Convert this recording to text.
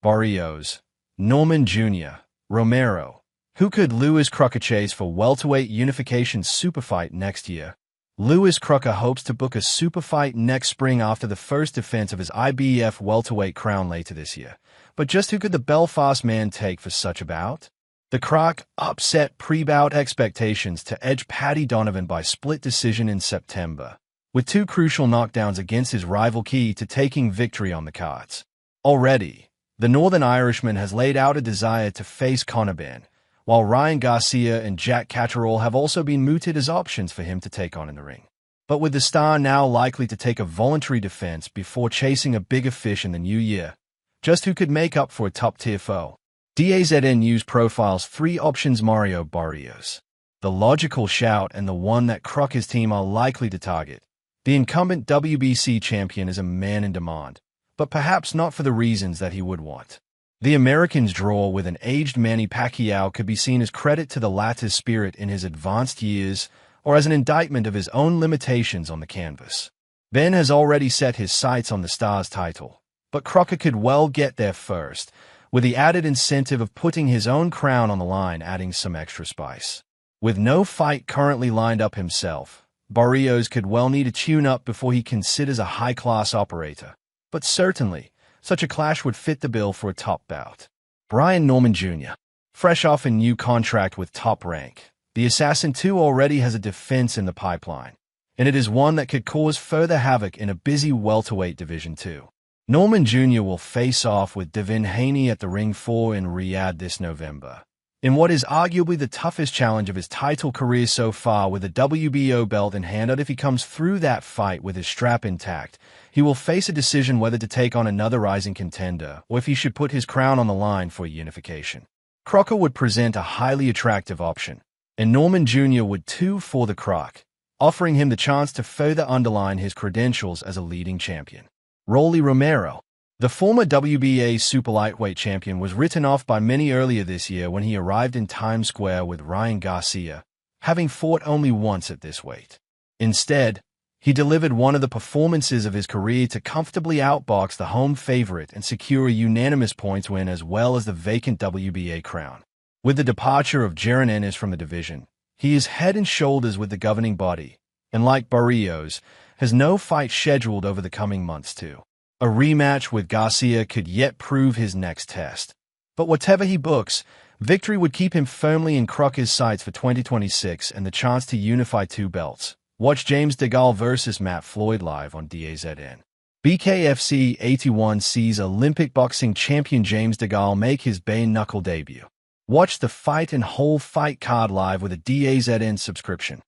Barrios, Norman Jr., Romero. Who could Lewis Crocker chase for welterweight unification superfight next year? Lewis Crocker hopes to book a superfight next spring after the first defense of his IBF welterweight crown later this year. But just who could the Belfast man take for such a bout? The Croc upset pre-bout expectations to edge Paddy Donovan by split decision in September, with two crucial knockdowns against his rival key to taking victory on the cards. Already, the Northern Irishman has laid out a desire to face Conor Benn, while Ryan Garcia and Jack Catterall have also been mooted as options for him to take on in the ring. But with the star now likely to take a voluntary defense before chasing a bigger fish in the new year, just who could make up for a top-tier foe? DAZN News profiles three options: Mario Barrios, the logical shout and the one that Crocker's team are likely to target. The incumbent WBC champion is a man in demand, but perhaps not for the reasons that he would want. The American's draw with an aged Manny Pacquiao could be seen as credit to the latter's spirit in his advanced years or as an indictment of his own limitations on the canvas. Benn has already set his sights on the star's title, but Crocker could well get there first, with the added incentive of putting his own crown on the line adding some extra spice. With no fight currently lined up himself, Barrios could well need a tune-up before he considers a high-class operator, but certainly, such a clash would fit the bill for a top bout. Brian Norman Jr. Fresh off a new contract with Top Rank, the Assassin 2 already has a defense in the pipeline, and it is one that could cause further havoc in a busy welterweight division too. Norman Jr. will face off with Devin Haney at the Ring 4 in Riyadh this November, in what is arguably the toughest challenge of his title career so far, with a WBO belt in hand. If he comes through that fight with his strap intact, he will face a decision whether to take on another rising contender or if he should put his crown on the line for unification. Crocker would present a highly attractive option, and Norman Jr. would too for the Croc, offering him the chance to further underline his credentials as a leading champion. Rolly Romero, the former WBA super lightweight champion, was written off by many earlier this year when he arrived in Times Square with Ryan Garcia, having fought only once at this weight. Instead, he delivered one of the performances of his career to comfortably outbox the home favorite and secure a unanimous points win as well as the vacant WBA crown. With the departure of Jaron Ennis from the division, he is head and shoulders with the governing body, and like Barrios, has no fight scheduled over the coming months too. A rematch with Garcia could yet prove his next test. But whatever he books, victory would keep him firmly in Crocker's sights for 2026 and the chance to unify two belts. Watch James DeGaulle vs. Matt Floyd live on DAZN. BKFC 81 sees Olympic boxing champion James DeGaulle make his bare-knuckle debut. Watch the fight and whole fight card live with a DAZN subscription.